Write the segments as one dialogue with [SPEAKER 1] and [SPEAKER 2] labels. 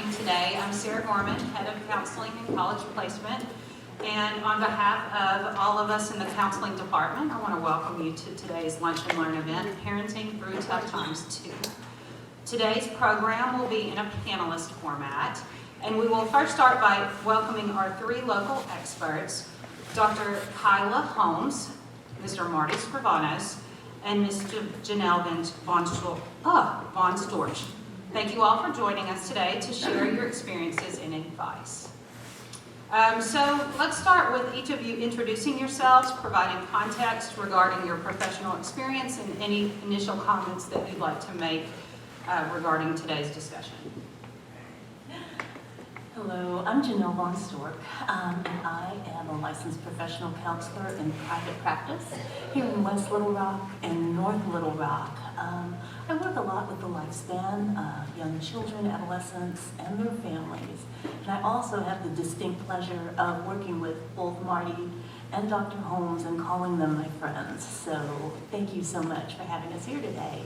[SPEAKER 1] morning today. I'm Sarah Gorman, Head of Counseling and College Placement. And on behalf of all of us in the counseling department, I want to welcome you to today's Lunch and Learn event, Parenting Through Tough Times 2. Today's program will be in a panelist format, and we will first start by welcoming our three local experts, Dr. Khiela Holmes, Mr. Marty Skrivanos, and Mr. Janelle Von Storch. Thank you all for joining us today to share your experiences and advice. So let's start with each of you introducing yourselves, providing context regarding your professional experience, and any initial comments that you'd like to make regarding today's discussion.
[SPEAKER 2] Hello, I'm Janelle Von Storch, and I am a licensed professional counselor in private practice here in West Little Rock and North Little Rock. I work a lot with the lifespan, young children, adolescents, and their families. And I also have the distinct pleasure of working with both Marty and Dr. Holmes and calling them my friends. So thank you so much for having us here today.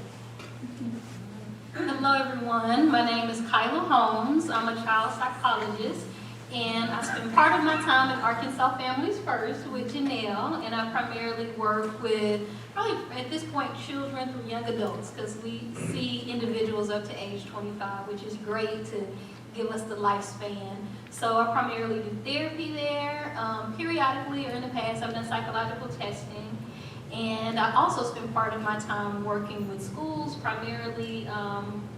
[SPEAKER 3] Hello everyone, my name is Khiela Holmes. I'm a child psychologist, and I spend part of my time at Arkansas Families First with Janelle, and I primarily work with, probably at this point, children through young adults, because we see individuals up to age 25, which is great to give us the lifespan. So I primarily do therapy there. Periodically, or in the past, I've done psychological testing. And I also spend part of my time working with schools, primarily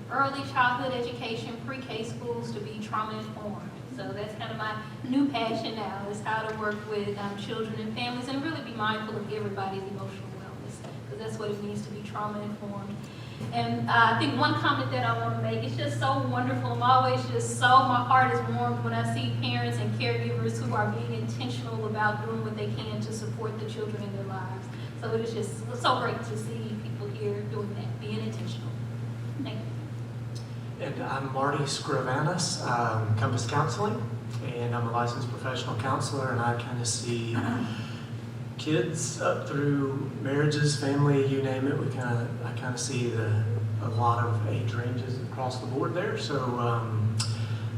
[SPEAKER 3] early childhood education, pre-K schools, to be trauma-informed. So that's kind of my new passion now, is how to work with children and families and really be mindful of everybody's emotional wellness, because that's what it means to be trauma-informed. And I think one comment that I want to make, it's just so wonderful. my heart is warmed when I see parents and caregivers who are being intentional about doing what they can to support the children in their lives. So it is just so great to see people here doing that, being intentional. Thank you.
[SPEAKER 4] And I'm Marty Skrivanos, Compass Counseling, and I'm a licensed professional counselor, and I kind of see kids up through marriages, family, you name it. I kind of see a lot of age ranges across the board there. So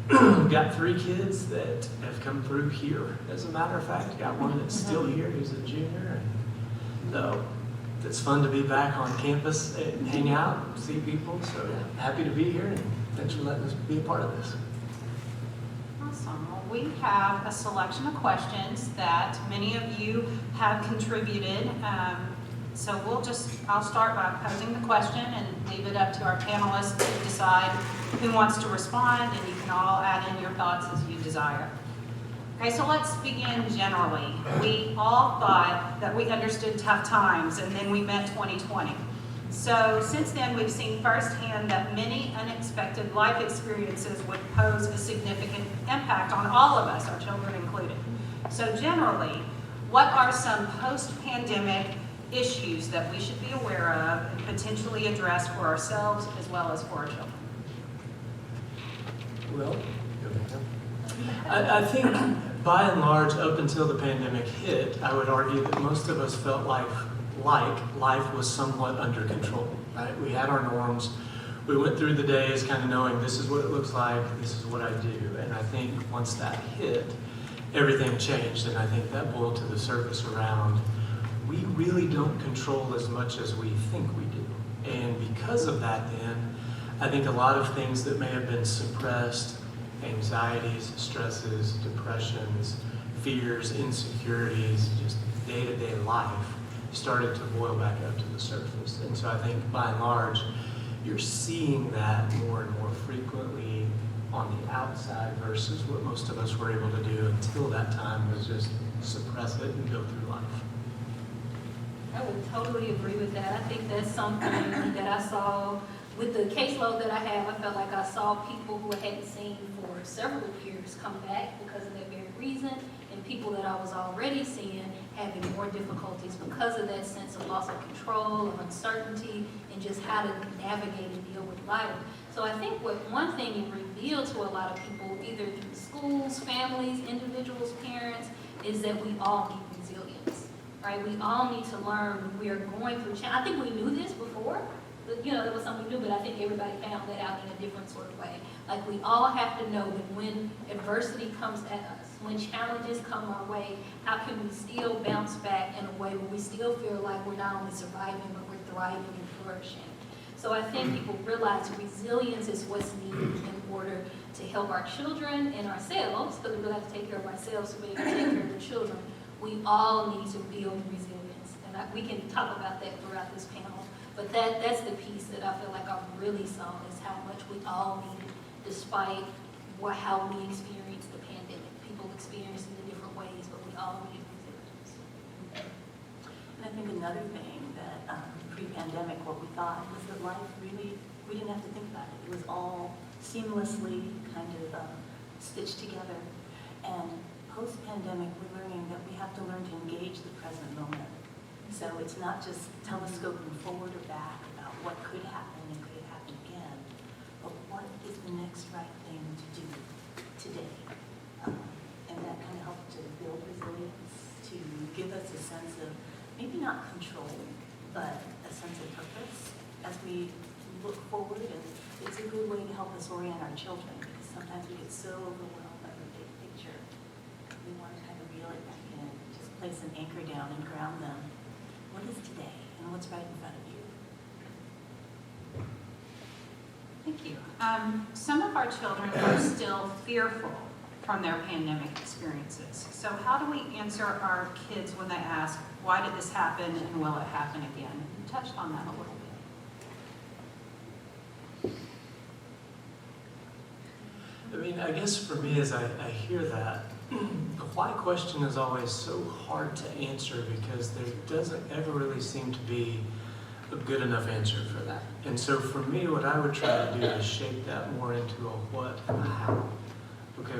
[SPEAKER 4] we've got 3 kids that have come through here, as a matter of fact. Got one that's still here, who's a junior. So it's fun to be back on campus and hang out and see people. So happy to be here, and thanks for letting us be a part of this.
[SPEAKER 1] Awesome. Well, we have a selection of questions that many of you have contributed. So I'll start by posing the question and leave it up to our panelists to decide who wants to respond, and you can all add in your thoughts as you desire. Okay, so let's begin generally. We all thought that we understood tough times, and then we met 2020. So since then, we've seen firsthand that many unexpected life experiences would pose a significant impact on all of us, our children included. So generally, what are some post-pandemic issues that we should be aware of and potentially address for ourselves as well as for our children?
[SPEAKER 4] Well, I think by and large, up until the pandemic hit, I would argue that most of us felt like life was somewhat under control, right? We had our norms. We went through the days kind of knowing this is what it looks like, this is what I do. And I think once that hit, everything changed. And I think that boiled to the surface around, we really don't control as much as we think we do. And because of that then, I think a lot of things that may have been suppressed, anxieties, stresses, depressions, fears, insecurities, just day-to-day life, started to boil back up to the surface. And so I think by and large, you're seeing that more and more frequently on the outside versus what most of us were able to do until that time, was just suppress it and go through life.
[SPEAKER 3] I would totally agree with that. I think that's something that I saw with the caseload that I have. I felt like I saw people who I hadn't seen for several years come back because of that very reason, and people that I was already seeing having more difficulties because of that sense of loss of control, of uncertainty, and just how to navigate and deal with life. So I think one thing it revealed to a lot of people, either through schools, families, individuals, parents, is that we all need resilience, right? We all need to learn when we are going through change. I think we knew this before, that was something new, but I think everybody found that out in a different sort of way. Like, we all have to know that when adversity comes at us, when challenges come our way, how can we still bounce back in a way where we still feel like we're not only surviving, but we're thriving and flourishing. So I think people realize resilience is what's needed in order to help our children and ourselves, because we really have to take care of ourselves so we can take care of the children. We all need to build resilience. And we can talk about that throughout this panel. But that's the piece that I feel like I really saw, is how much we all need, despite how we experience the pandemic. People experience it in different ways, but we all need resilience.
[SPEAKER 2] And I think another thing that pre-pandemic, what we thought was that life really, we didn't have to think about it. It was all seamlessly kind of stitched together. And post-pandemic, we're learning that we have to learn to engage the present moment. So it's not just telescoping forward or back about what could happen and could it happen again, but what is the next right thing to do today? And that kind of helped to build resilience, to give us a sense of maybe not control, but a sense of purpose as we look forward. And it's a good way to help us orient our children, because sometimes we get so overwhelmed by the big picture. We want to kind of reel it back in, just place an anchor down and ground them. What is today and what's right in front of you?
[SPEAKER 1] Thank you. Some of our children are still fearful from their pandemic experiences. So how do we answer our kids when they ask, why did this happen and will it happen again? You touched on that a little bit.
[SPEAKER 4] I mean, I guess for me, as I hear that, the why question is always so hard to answer, because there doesn't ever really seem to be a good enough answer for that. And so for me, what I would try to do is shape that more into a what and a how. Okay,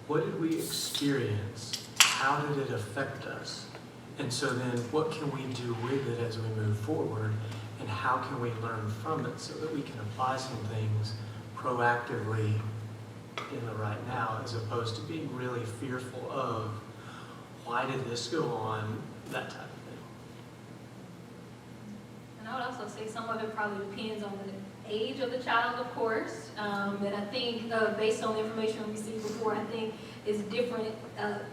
[SPEAKER 4] what did we experience? How did it affect us? And so then what can we do with it as we move forward? And how can we learn from it so that we can apply some things proactively in the right now, as opposed to being really fearful of why did this go on, that type of thing.
[SPEAKER 3] And I would also say some of it probably depends on the age of the child, of course. And I think based on the information we received before, I think is different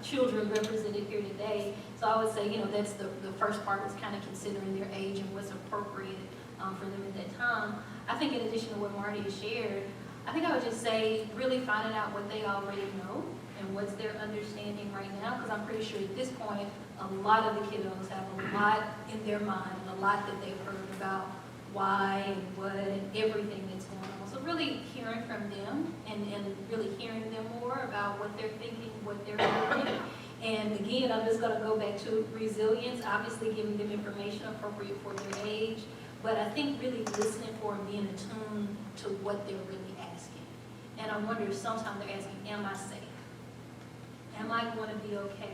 [SPEAKER 3] children represented here today. So I would say, that's the first part, was kind of considering their age and what's appropriate for them at that time. I think in addition to what Marty has shared, I think I would just say really finding out what they already know and what's their understanding right now, because I'm pretty sure at this point, a lot of the kiddos have a lot in their mind, and a lot that they've heard about why and what and everything that's going on. So really hearing from them and really hearing them more about what they're thinking, what they're doing. And again, I'm just going to go back to resilience, obviously giving them information appropriate for their age, but I think really listening for and being attuned to what they're really asking. And I wonder if sometimes they're asking, am I safe? Am I going to be okay?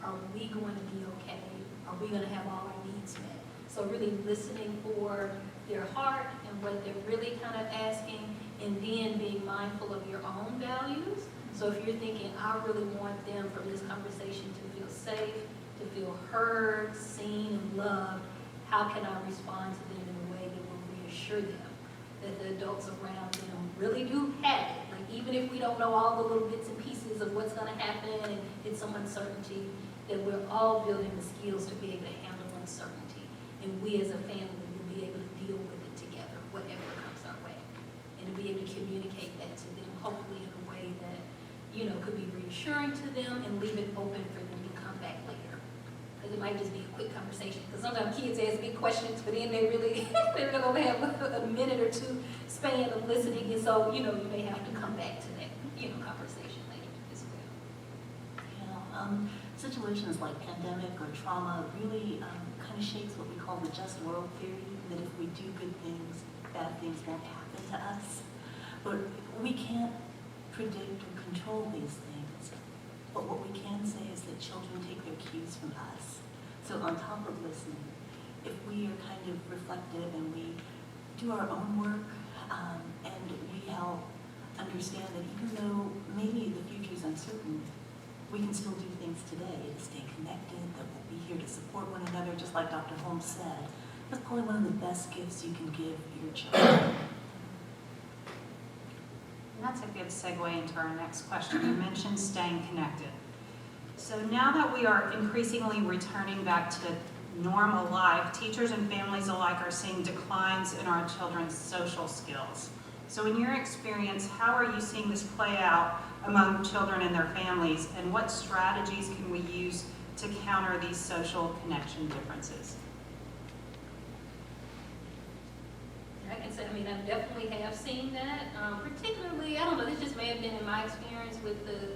[SPEAKER 3] Are we going to be okay? Are we going to have all our needs met? So really listening for their heart and what they're really kind of asking, and then being mindful of your own values. So if you're thinking, I really want them from this conversation to feel safe, to feel heard, seen, and loved, how can I respond to them in a way that will reassure them that the adults around them really do have it? Like, even if we don't know all the little bits and pieces of what's going to happen and it's some uncertainty, that we're all building the skills to be able to handle uncertainty. And we as a family will be able to deal with it together, whatever comes our way. And to be able to communicate that to them, hopefully in a way that, could be reassuring to them and leave it open for them to come back later. Because it might just be a quick conversation. Because sometimes kids ask big questions, but then they're going to have a minute or two span of listening. And so, you may have to come back to that, conversation later as well.
[SPEAKER 2] Situations like pandemic or trauma really kind of shapes what we call the just world theory, that if we do good things, bad things won't happen to us. But we can't predict or control these things. But what we can say is that children take their cues from us. So on top of listening, if we are kind of reflective and we do our own work and we help understand that even though maybe the future is uncertain, we can still do things today to stay connected, that we'll be here to support one another, just like Dr. Holmes said. That's probably one of the best gifts you can give your children.
[SPEAKER 1] And that's a good segue into our next question. You mentioned staying connected. So now that we are increasingly returning back to normal life, teachers and families alike are seeing declines in our children's social skills. So in your experience, how are you seeing this play out among children and their families, and what strategies can we use to counter these social connection differences?
[SPEAKER 3] I can say, I definitely have seen that. Particularly, I don't know, this just may have been in my experience with the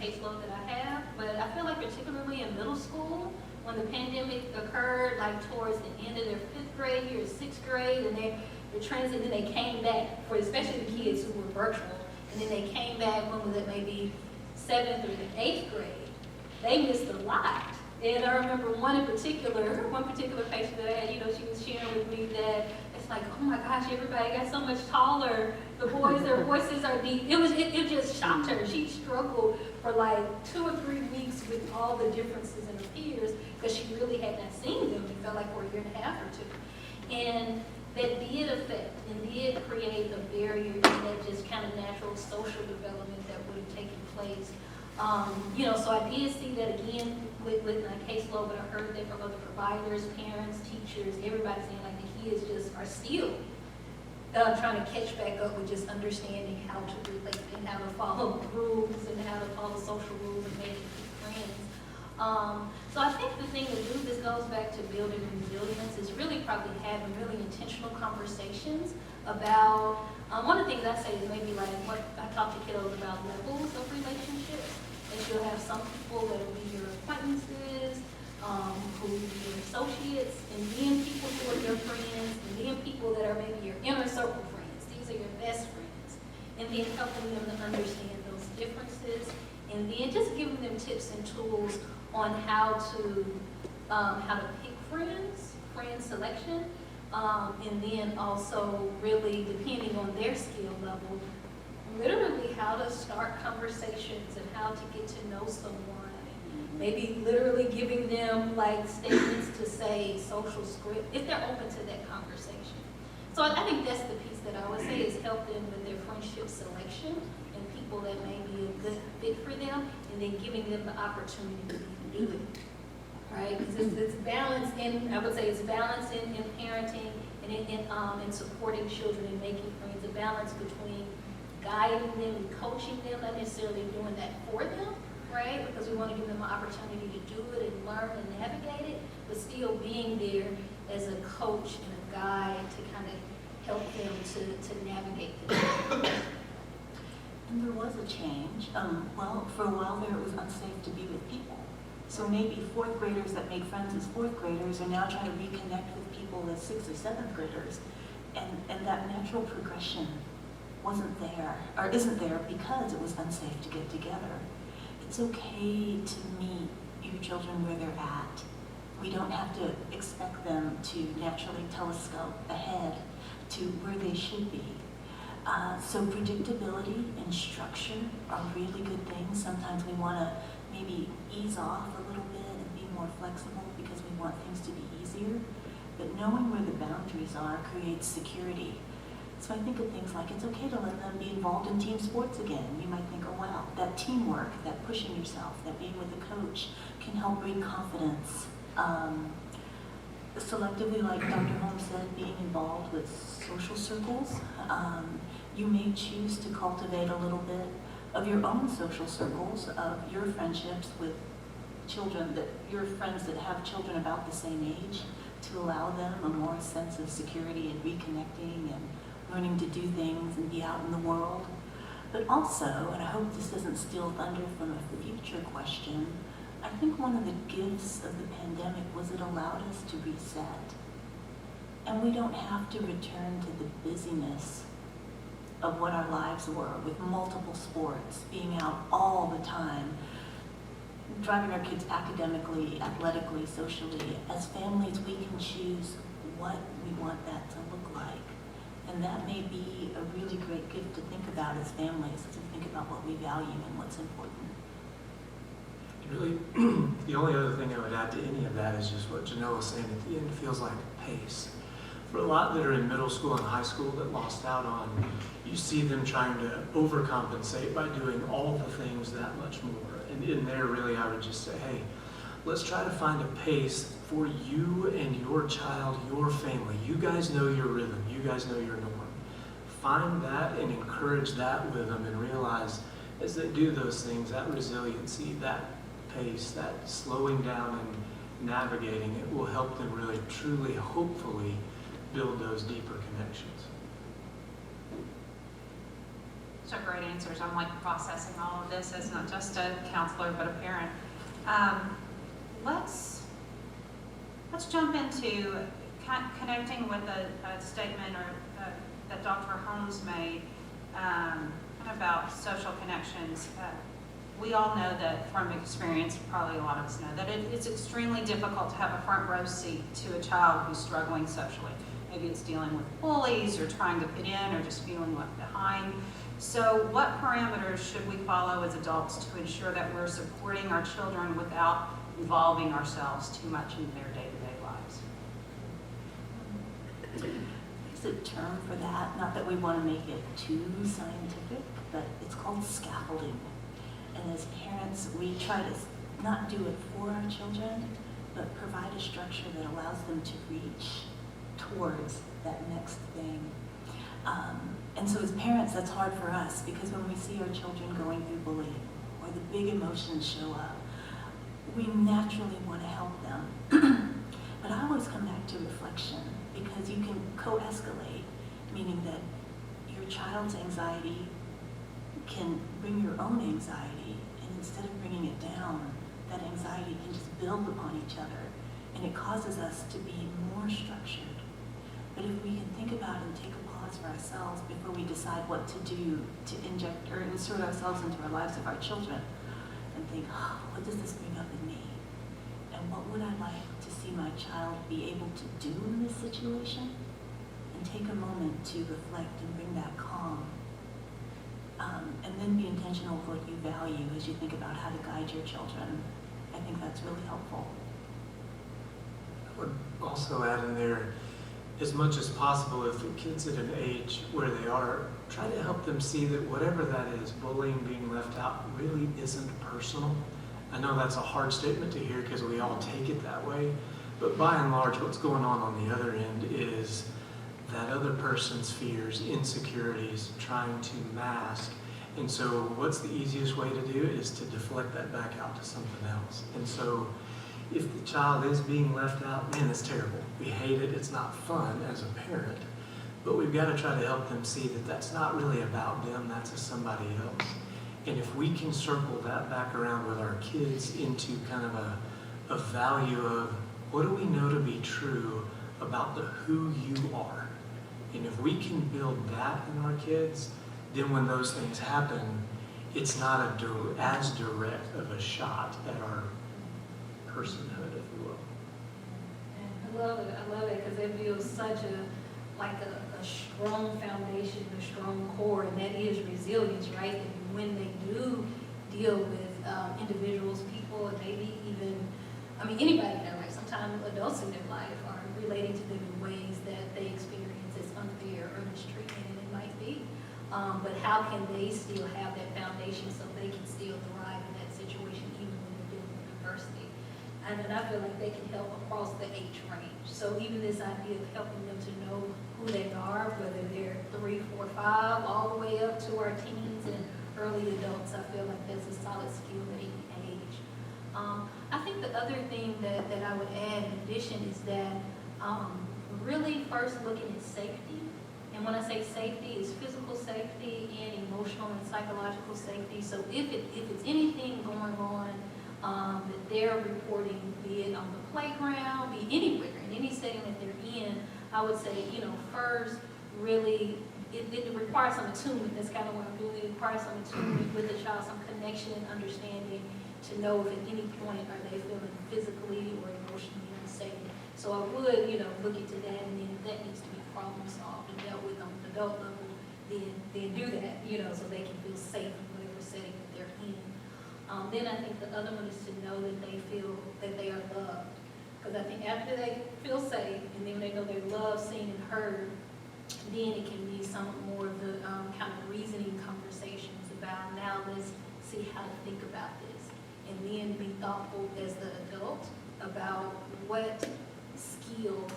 [SPEAKER 3] caseload that I have, but I feel like particularly in middle school, when the pandemic occurred, like towards the end of their 5th grade year, 6th grade, and they're transiting, then they came back, for especially the kids who were virtual, and then they came back, when was it, maybe 7th or the 8th grade. They missed a lot. And I remember one particular patient that I had, she was sharing with me that it's like, oh my gosh, everybody got so much taller. The boys, their voices are deep. It just shocked her. She struggled for like 2 or 3 weeks with all the differences in her peers because she really had not seen them. It felt like for a year and a half or 2. And that did affect and did create a barrier in that just kind of natural social development that would have taken place. So I did see that again with my caseload, but I heard that from other providers, parents, teachers, everybody saying like the kids just are still trying to catch back up with just understanding how to relate and how to follow rules and how to follow social rules and make friends. So I think the thing to do, this goes back to building resilience, is really probably having really intentional conversations about, one of the things I say is maybe like what I talk to kiddos about levels of relationships. And you'll have some people that will be your acquaintances, who will be your associates, and then people who are your friends, and then people that are maybe your inner circle friends. These are your best friends. And then helping them to understand those differences, and then just giving them tips and tools on how to pick friend selection, and then also really depending on their skill level, literally how to start conversations and how to get to know someone. Maybe literally giving them like statements to say, social script, if they're open to that conversation. So I think that's the piece that I would say is help them with their friendship selection and people that may be a good fit for them, and then giving them the opportunity to do it. Right? Because it's balance in, I would say it's balance in parenting and in supporting children and making friends, a balance between guiding them and coaching them, not necessarily doing that for them, right? Because we want to give them an opportunity to do it and learn and navigate it, but still being there as a coach and a guide to kind of help them to navigate this.
[SPEAKER 2] And there was a change. For a while there, it was unsafe to be with people. So maybe 4th graders that made friends as 4th graders are now trying to reconnect with people as 6th or 7th graders. And that natural progression wasn't there, or isn't there, because it was unsafe to get together. It's okay to meet your children where they're at. We don't have to expect them to naturally telescope ahead to where they should be. So predictability and structure are really good things. Sometimes we want to maybe ease off a little bit and be more flexible because we want things to be easier. But knowing where the boundaries are creates security. So I think of things like it's okay to let them be involved in team sports again. You might think, oh wow, that teamwork, that pushing yourself, that being with a coach can help bring confidence. Selectively, like Dr. Holmes said, being involved with social circles. You may choose to cultivate a little bit of your own social circles, of your friendships with children, that your friends that have children about the same age, to allow them a more sense of security and reconnecting and learning to do things and be out in the world. But also, and I hope this doesn't steal thunder from a future question, I think one of the gifts of the pandemic was it allowed us to reset. And we don't have to return to the busyness of what our lives were, with multiple sports, being out all the time, driving our kids academically, athletically, socially. As families, we can choose what we want that to look like. And that may be a really great gift to think about as families, to think about what we value and what's important.
[SPEAKER 4] Really, the only other thing I would add to any of that is just what Janelle was saying at the end. It feels like pace. For a lot that are in middle school and high school that lost out on, you see them trying to overcompensate by doing all the things that much more. And in there, really, I would just say, hey, let's try to find a pace for you and your child, your family. You guys know your rhythm. You guys know your norm. Find that and encourage that with them, and realize as they do those things, that resiliency, that pace, that slowing down and navigating it will help them really, truly, hopefully build those deeper connections.
[SPEAKER 1] Those are great answers. I'm like processing all of this as not just a counselor, but a parent. Let's jump into connecting with a statement that Dr. Holmes made about social connections. We all know that from experience, probably a lot of us know, that it's extremely difficult to have a front row seat to a child who's struggling socially. Maybe it's dealing with bullies or trying to fit in or just feeling left behind. So what parameters should we follow as adults to ensure that we're supporting our children without involving ourselves too much in their day-to-day lives?
[SPEAKER 2] There's a term for that, not that we want to make it too scientific, but it's called scaffolding. And as parents, we try to not do it for our children, but provide a structure that allows them to reach towards that next thing. And so as parents, that's hard for us, because when we see our children going through bullying or the big emotions show up, we naturally want to help them. But I always come back to reflection, because you can co-escalate, meaning that your child's anxiety can bring your own anxiety, and instead of bringing it down, that anxiety can just build upon each other, and it causes us to be more structured. But if we can think about and take a pause for ourselves before we decide what to do to inject or insert ourselves into our lives of our children, and think, oh, what does this bring up in me? And what would I like to see my child be able to do in this situation? And take a moment to reflect and bring that calm. And then be intentional with what you value as you think about how to guide your children. I think that's really helpful.
[SPEAKER 4] I would also add in there, as much as possible, if the kid's at an age where they are, try to help them see that whatever that is, bullying, being left out, really isn't personal. I know that's a hard statement to hear because we all take it that way, but by and large, what's going on the other end is that other person's fears, insecurities, trying to mask. And so what's the easiest way to do it is to deflect that back out to something else. And so if the child is being left out, man, it's terrible. We hate it. It's not fun as a parent. But we've got to try to help them see that that's not really about them. That's somebody else. And if we can circle that back around with our kids into kind of a value of what do we know to be true about the who you are. And if we can build that in our kids, then when those things happen, it's not as direct of a shot at our personhood, if you will.
[SPEAKER 3] I love it, because it builds such a strong foundation, a strong core, and that is resilience, right? And when they do deal with individuals, people, and maybe even, anybody in their life, sometimes adults in their life are relating to them in ways that they experience as unfair or mistreatment, and it might be. But how can they still have that foundation so they can still thrive in that situation even when they're dealing with adversity? And I feel like they can help across the age range. So even this idea of helping them to know who they are, whether they're 3, 4, 5, all the way up to our teens and early adults, I feel like that's a solid skill at any age. I think the other thing that I would add in addition is that really first looking at safety. And when I say safety, it's physical safety and emotional and psychological safety. So if it's anything going on that they're reporting, be it on the playground, be anywhere, in any setting that they're in, I would say, first, really, it requires some attunement. That's kind of what I'm doing. It requires some attunement with the child, some connection and understanding to know if at any point are they feeling physically or emotionally unsafe. So I would, look into that, and then if that needs to be problem solved and dealt with on an adult level, then do that, so they can feel safe in whatever setting that they're in. Then I think the other one is to know that they feel that they are loved. Because I think after they feel safe, and then when they know they're loved, seen, and heard, then it can be some more of the kind of reasoning conversations about, now let's see how to think about this. And then be thoughtful as the adult about what skill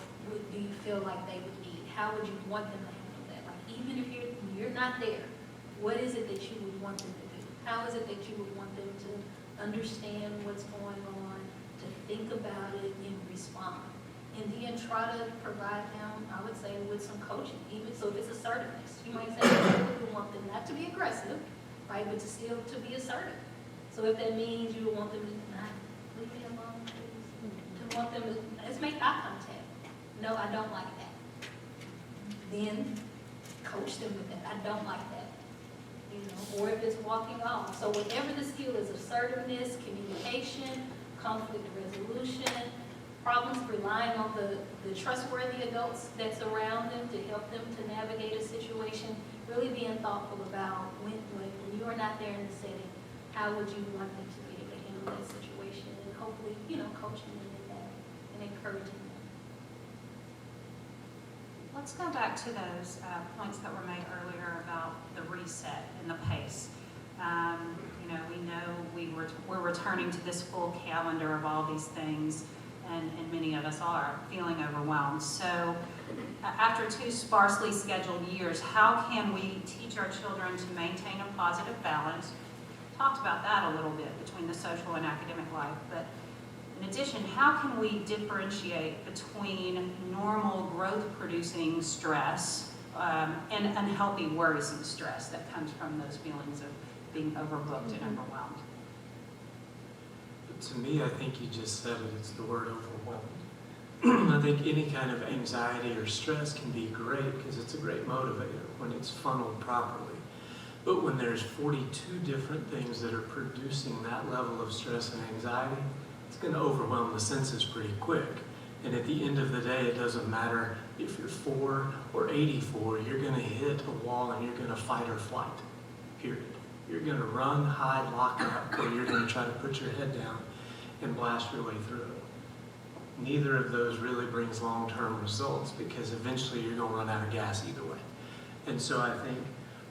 [SPEAKER 3] do you feel like they would need? How would you want them to handle that? Like, even if you're not there, what is it that you would want them to do? How is it that you would want them to understand what's going on, to think about it and respond? And then try to provide them, I would say, with some coaching. Even so, if it's assertiveness, you might say, you want them not to be aggressive, right, but to still to be assertive. So if that means you want them to not leave me alone, please. To want them to, let's make eye contact. No, I don't like that. Then coach them with that. I don't like that. You know, or if it's walking off. So whatever the skill is, assertiveness, communication, conflict resolution, problems, relying on the trustworthy adults that surround them to help them to navigate a situation, really being thoughtful about when you are not there in the setting, how would you want them to be able to handle that situation, and hopefully, coaching them in that and encouraging them.
[SPEAKER 1] Let's go back to those points that were made earlier about the reset and the pace. We know we're returning to this full calendar of all these things, and many of us are feeling overwhelmed. So after 2 sparsely scheduled years, how can we teach our children to maintain a positive balance? Talked about that a little bit between the social and academic life, but in addition, how can we differentiate between normal growth-producing stress and unhealthy, worrisome stress that comes from those feelings of being overbooked and overwhelmed?
[SPEAKER 4] To me, I think you just said it, it's the word overwhelmed. I think any kind of anxiety or stress can be great because it's a great motivator when it's funneled properly. But when there's 42 different things that are producing that level of stress and anxiety, it's going to overwhelm the senses pretty quick. And at the end of the day, it doesn't matter if you're 4 or 84, you're going to hit a wall and you're going to fight or flight, period. You're going to run, hide, lock up, or you're going to try to put your head down and blast your way through it. Neither of those really brings long-term results because eventually you're going to run out of gas either way. And so I think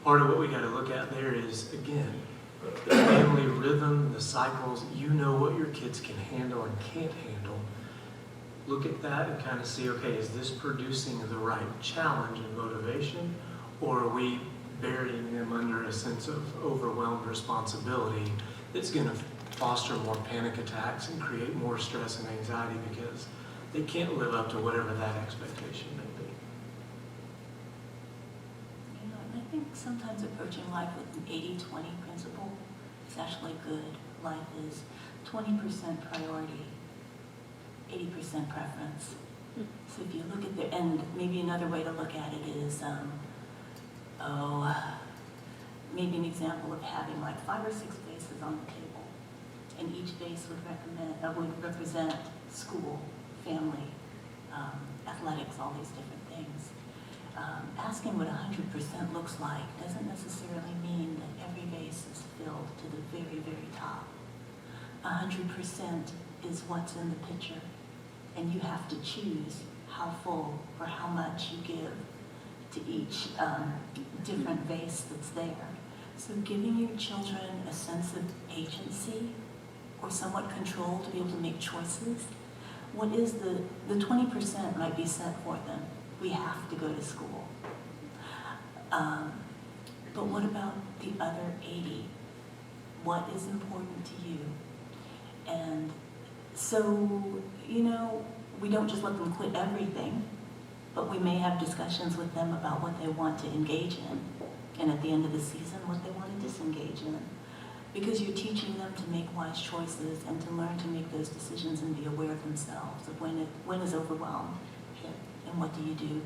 [SPEAKER 4] part of what we got to look at there is, again, the family rhythm, the cycles. You know what your kids can handle and can't handle. Look at that and kind of see, okay, is this producing the right challenge and motivation, or are we burying them under a sense of overwhelmed responsibility that's going to foster more panic attacks and create more stress and anxiety because they can't live up to whatever that expectation may be.
[SPEAKER 2] And I think sometimes approaching life with an 80-20 principle is actually good. Life is 20% priority, 80% preference. So if you look at the, and maybe another way to look at it is, maybe an example of having like 5 or 6 vases on the table, and each vase would represent school, family, athletics, all these different things. Asking what 100% looks like doesn't necessarily mean that every vase is filled to the very, very top. 100% is what's in the pitcher, and you have to choose how full or how much you give to each different vase that's there. So giving your children a sense of agency or somewhat control to be able to make choices. What is the 20% might be set for them. We have to go to school. But what about the other 80? What is important to you? And so, we don't just let them quit everything, but we may have discussions with them about what they want to engage in, and at the end of the season, what they want to disengage in. Because you're teaching them to make wise choices and to learn to make those decisions and be aware of themselves, of when is overwhelm hit, and what do you do?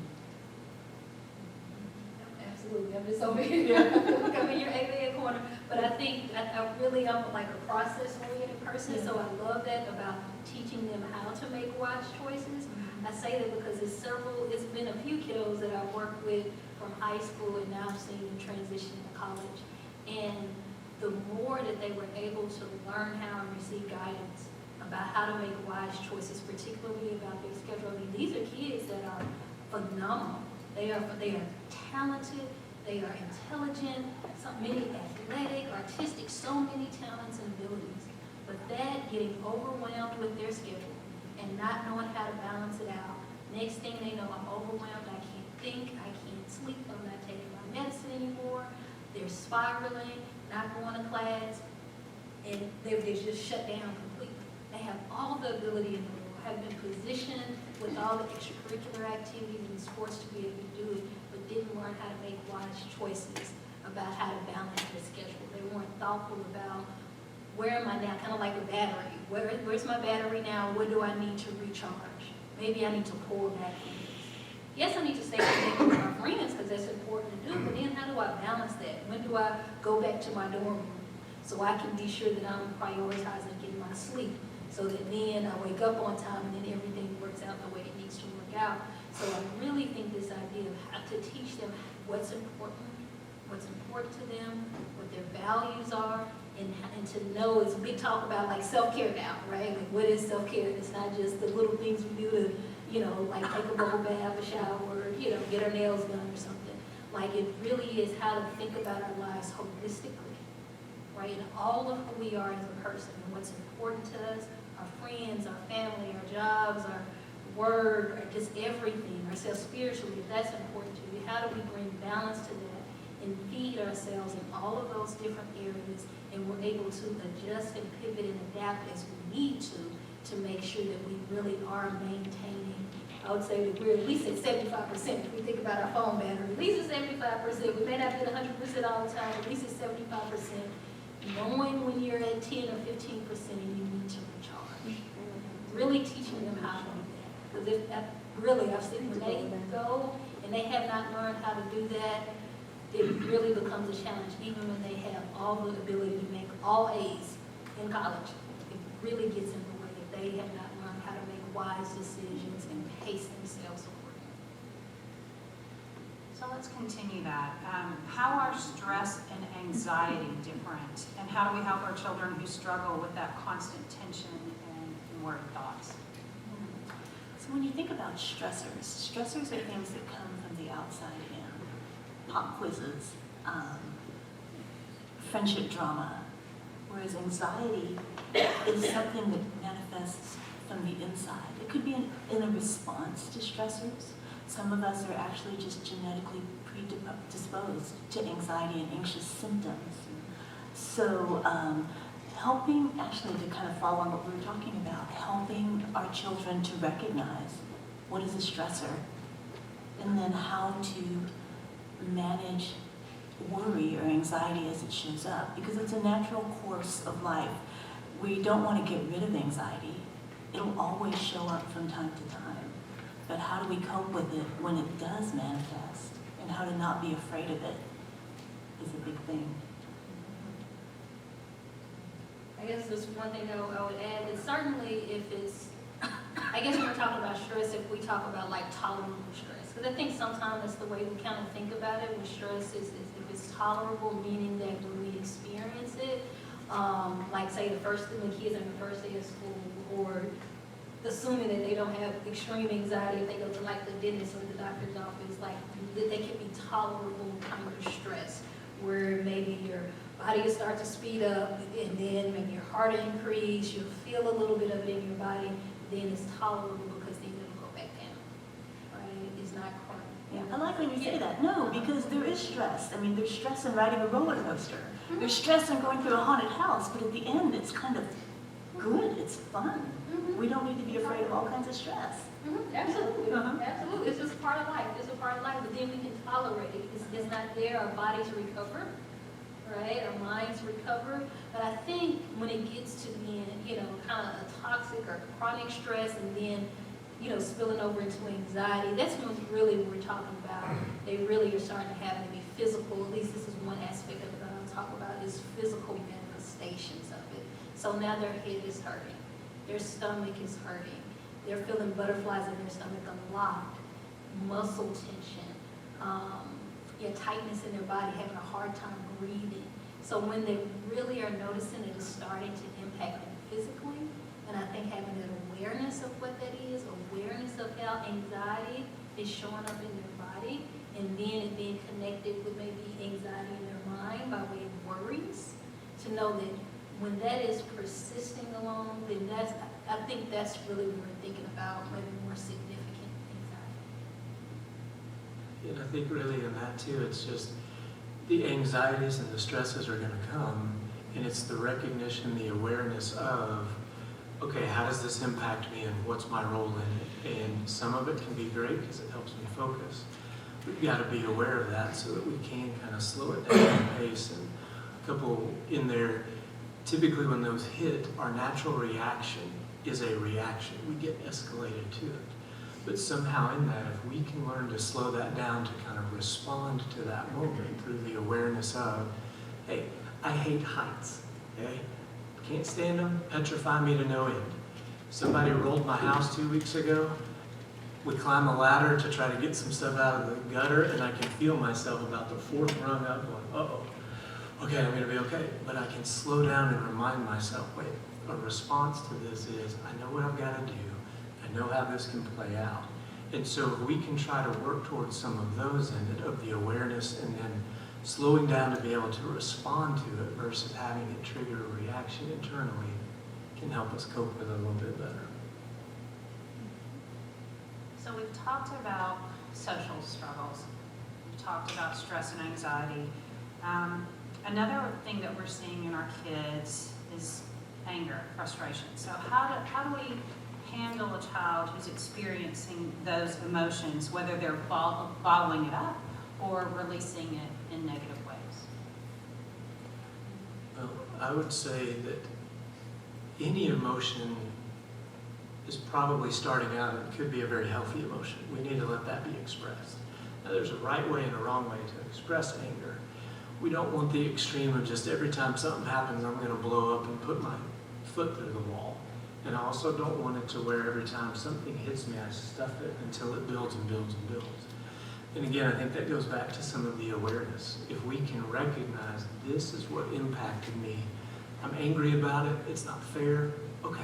[SPEAKER 3] Absolutely, I'm just over here. I'm in your alien corner. But I think I'm like a process-oriented person, so I love that about teaching them how to make wise choices. I say that because it's been a few kiddos that I've worked with from high school, and now I've seen them transition to college. And the more more that they were able to learn how and receive guidance about how to make wise choices, particularly about their schedule. I mean, these are kids that are phenomenal. They are talented, they are intelligent, so many athletic, artistic, so many talents and abilities. But that getting overwhelmed with their schedule and not knowing how to balance it out. Next thing they know, I'm overwhelmed, I can't think, I can't sleep, I'm not taking my medicine anymore. They're spiraling, not going to class, and they're just shut down completely. They have all the ability in the world, have been positioned with all the extracurricular activities and sports to be able to do it, but didn't learn how to make wise choices about how to balance their schedule. They weren't thoughtful about where am I now, kind of like a battery. Where's my battery now? What do I need to recharge? Maybe I need to pour back in. Yes, I need to stay connected with my friends because that's important to do, but then how do I balance that? When do I go back to my dorm room so I can be sure that I'm prioritizing getting my sleep so that then I wake up on time and then everything works out the way it needs to work out. So I really think this idea of how to teach them what's important to them, what their values are, and to know, it's a big talk about like self-care now, right? Like what is self-care? It's not just the little things we do to, like take a bubble bath, a shower, get our nails done or something. Like it really is how to think about our lives holistically, right? And all of who we are as a person and what's important to us, our friends, our family, our jobs, our work, or just everything, ourselves spiritually, if that's important to you, how do we bring balance to that and feed ourselves in all of those different areas, and we're able to adjust and pivot and adapt as we need to make sure that we really are maintaining. I would say that we're at least at 75%. If we think about our phone battery, at least at 75%. We may not be at 100% all the time, at least at 75%. Knowing when you're at 10 or 15% and you need to recharge. Really teaching them how to do that. Because I've seen when they go and they have not learned how to do that, it really becomes a challenge, even when they have all the ability to make all A's in college. It really gets in the way if they have not learned how to make wise decisions and pace themselves accordingly.
[SPEAKER 1] So let's continue that. How are stress and anxiety different? And how do we help our children who struggle with that constant tension and worried thoughts?
[SPEAKER 2] So when you think about stressors are things that come from the outside in. Pop quizzes, friendship drama, whereas anxiety is something that manifests from the inside. It could be in a response to stressors. Some of us are actually just genetically predisposed to anxiety and anxious symptoms. So helping, actually to kind of follow on what we were talking about, helping our children to recognize what is a stressor and then how to manage worry or anxiety as it shows up, because it's a natural course of life. We don't want to get rid of anxiety. It'll always show up from time to time. But how do we cope with it when it does manifest, and how to not be afraid of it is a big thing.
[SPEAKER 3] I guess just one thing I would add is certainly if it's, I guess when we're talking about stress, if we talk about like tolerable stress, because I think sometimes that's the way we kind of think about it with stress is if it's tolerable, meaning that when we experience it, like say the kids are in the first day of school, or assuming that they don't have extreme anxiety if they go to like the dentist or the doctor's office, like that they can be tolerable kind of stress, where maybe your body will start to speed up and then maybe your heart will increase, you'll feel a little bit of it in your body, then it's tolerable because then it'll go back down, right? It's not chronic.
[SPEAKER 2] Yeah, I like when you say that. No, because there is stress. I mean, there's stress in riding a roller coaster.
[SPEAKER 3] Mm-hmm.
[SPEAKER 2] There's stress in going through a haunted house, but at the end, it's kind of good. It's fun.
[SPEAKER 3] Mm-hmm.
[SPEAKER 2] We don't need to be afraid of all kinds of stress.
[SPEAKER 3] Mm-hmm. Absolutely,
[SPEAKER 2] Uh-huh.
[SPEAKER 3] absolutely. It's just part of life. It's a part of life, but then we can tolerate it. It's not there. Our bodies recover, right? Our minds recover. But I think when it gets to being, kind of a toxic or chronic stress, and then, spilling over into anxiety, that's when really we're talking about. They really are starting to have maybe physical. At least this is one aspect of it that I'll talk about is physical manifestations of it. So now their head is hurting, their stomach is hurting. They're feeling butterflies in their stomach a lot, muscle tension, tightness in their body, having a hard time breathing. So when they really are noticing it is starting to impact them physically, and I think having that awareness of what that is, awareness of how anxiety is showing up in their body, and then it being connected with maybe anxiety in their mind by way of worries, to know that when that is persisting along, then I think that's really what we're thinking about, maybe more significant anxiety.
[SPEAKER 4] And I think really in that too, it's just the anxieties and the stresses are going to come, and it's the recognition, the awareness of, okay, how does this impact me and what's my role in it? And some of it can be great because it helps me focus. We've got to be aware of that so that we can kind of slow it down and pace. And a couple in there, typically when those hit, our natural reaction is a reaction. We get escalated to it. But somehow in that, if we can learn to slow that down to kind of respond to that moment through the awareness of, hey, I hate heights, okay? Can't stand them, petrify me to no end. Somebody rolled my house 2 weeks ago. We climb a ladder to try to get some stuff out of the gutter, and I can feel myself about the fourth rung up going, uh-oh, okay, I'm gonna be okay. But I can slow down and remind myself, wait, a response to this is, I know what I've gotta do, I know how this can play out. And so if we can try to work towards some of those in it, of the awareness and then slowing down to be able to respond to it versus having it trigger a reaction internally, can help us cope with it a little bit better.
[SPEAKER 1] So we've talked about social struggles. We've talked about stress and anxiety. Another thing that we're seeing in our kids is anger, frustration. So how do we handle a child who's experiencing those emotions, whether they're bottling it up or releasing it in negative ways?
[SPEAKER 4] Well, I would say that any emotion is probably starting out, and could be a very healthy emotion. We need to let that be expressed. Now, there's a right way and a wrong way to express anger. We don't want the extreme of just every time something happens, I'm going to blow up and put my foot through the wall. And I also don't want it to where every time something hits me, I stuff it until it builds and builds and builds. And again, I think that goes back to some of the awareness. If we can recognize this is what impacted me, I'm angry about it, it's not fair, okay.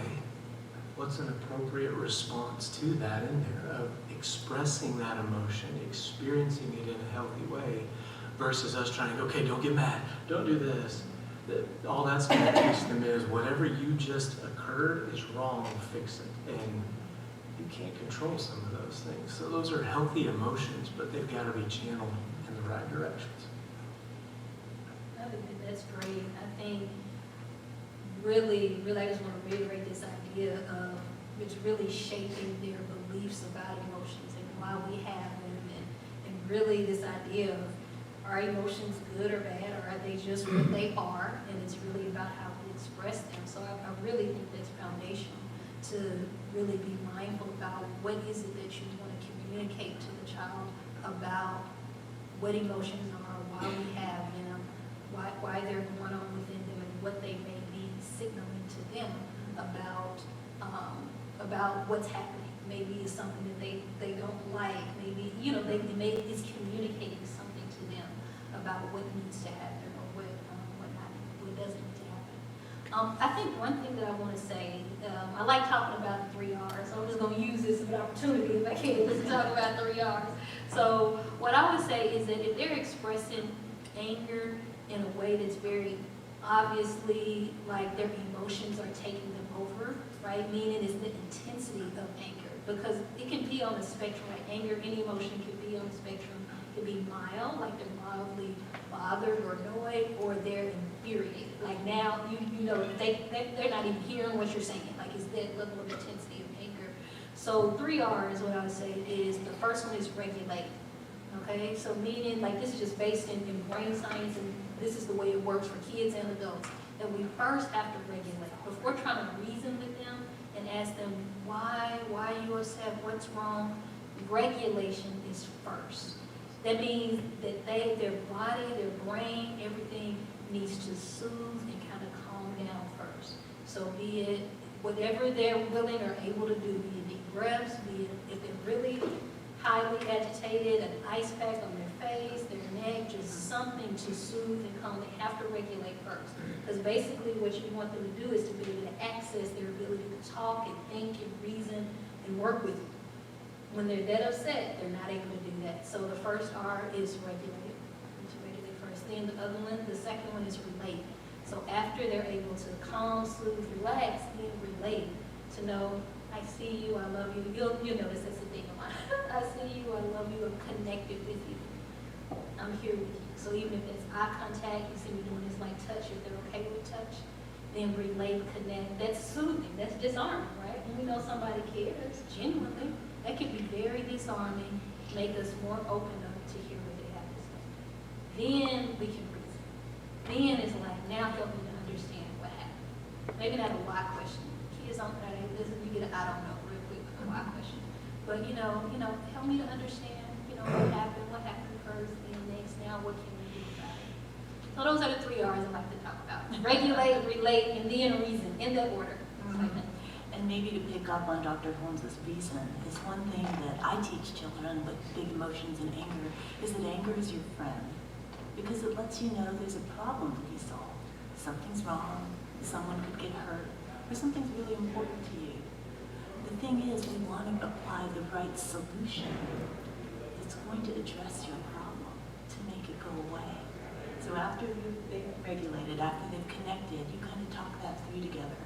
[SPEAKER 4] What's an appropriate response to that in there of expressing that emotion, experiencing it in a healthy way versus us trying to, okay, don't get mad, don't do this. All that's going to teach them is whatever you just occurred is wrong, fix it. And you can't control some of those things. So those are healthy emotions, but they've got to be channeled in the right directions.
[SPEAKER 3] I think that's great. I think really, I just want to reiterate this idea of it's really shaping their beliefs about emotions and why we have them, and really this idea of, are emotions good or bad, or are they just what they are? And it's really about how we express them. So I really think that's foundational to really be mindful about what is it that you want to communicate to the child about what emotions are, why we have them, why they're going on within them, and what they may be signaling to them about what's happening. Maybe it's something that they don't like. Maybe, it's communicating something to them about what needs to happen or what doesn't need to happen. I think one thing that I want to say, I like talking about the 3 R's, so I'm just going to use this as an opportunity if I can to talk about 3 R's. So what I would say is that if they're expressing anger in a way that's very obviously like their emotions are taking them over, right? Meaning it's the intensity of anger, because it can be on the spectrum, like anger, any emotion can be on the spectrum. It could be mild, like they're mildly bothered or annoyed, or they're infuriated. Like now, they're not even hearing what you're saying. Like it's that level of intensity of anger. So 3 R's, what I would say is, the first one is regulate. Okay, so meaning, like this is just based in brain science, and this is the way it works for kids and adults, that we first have to regulate. Before trying to reason with them and ask them why are you upset, what's wrong, regulation is first. That means that their body, their brain, everything needs to soothe and kind of calm down first. So be it whatever they're willing or able to do, be it deep breaths, be it if they're really highly agitated, an ice pack on their face, their neck, just something to soothe and calm. They have to regulate first. Because basically what you want them to do is to be able to access their ability to talk and think and reason and work with you. When they're that upset, they're not able to do that. So the first R is regulate. To regulate first. Then the other one, the second one is relate. So after they're able to calm, soothe, relax, then relate. To know, I see you, I love you. You'll notice that's the thing of mine. I see you, I love you, I'm connected with you. I'm here with you. So even if it's eye contact, you see me doing this like touch, if they're okay with touch, then relate, connect. That's soothing, that's disarming, right? When we know somebody cares, genuinely, that can be very disarming, make us more open up to hear what they have to say. Then we can reason. Then it's like, now help me to understand what happened. Maybe not a why question. Kids don't know that. Listen, you get a I don't know real quick, a why question. But help me to understand, what happened first, and next, now what can we do about it? So those are the 3 R's I like to talk about. Regulate, relate, and then reason, in that order.
[SPEAKER 2] And maybe to pick up on Dr. Holmes' reason, is one thing that I teach children with big emotions and anger, is that anger is your friend. Because it lets you know there's a problem to be solved. Something's wrong, someone could get hurt, or something's really important to you. The thing is, we want to apply the right solution that's going to address your problem, to make it go away. So after they've regulated, after they've connected, you kind of talk that through together.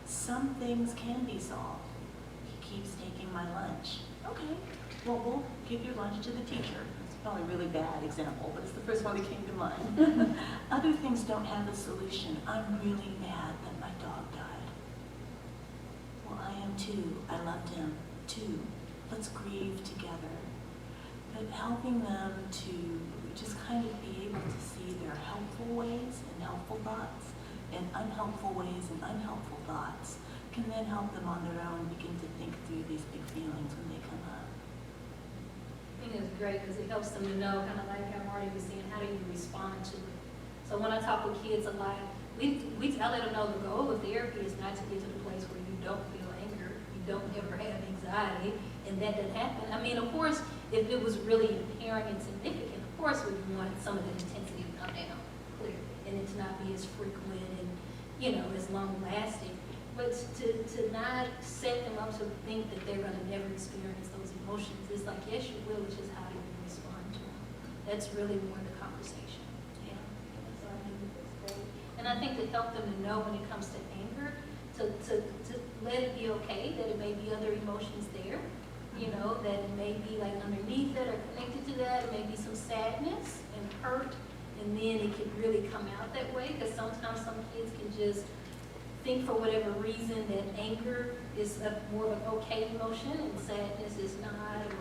[SPEAKER 2] Some things can be solved. He keeps taking my lunch. Okay, well, we'll give your lunch to the teacher. It's probably a really bad example, but it's the first one that came to mind. Other things don't have a solution. I'm really mad that my dog died. Well, I am too. I loved him too. Let's grieve together. But helping them to just kind of be able to see their helpful ways and helpful thoughts, and unhelpful ways and unhelpful thoughts, can then help them on their own begin to think through these big feelings when they come up.
[SPEAKER 3] I think it's great because it helps them to know, kind of like how Marty was saying, how do you respond to it? So when I talk with kids a lot, I let them know the goal of therapy is not to get to the place where you don't feel anger, you don't ever have anxiety, and that doesn't happen. I mean, of course, if it was really apparent and significant, of course we want some of the intensity to come down, clear, and it to not be as frequent and, as long lasting. But to not set them up to think that they're going to never experience those emotions, it's like, yes, you will, it's just how do you respond to them. That's really more the conversation. Yeah. So I think that's great. And I think to help them to know when it comes to anger, to let it be okay that it may be other emotions there, that it may be like underneath it or connected to that, it may be some sadness and hurt, and then it can really come out that way, because sometimes some kids can just think for whatever reason that anger is more of an okay emotion and sadness is not, or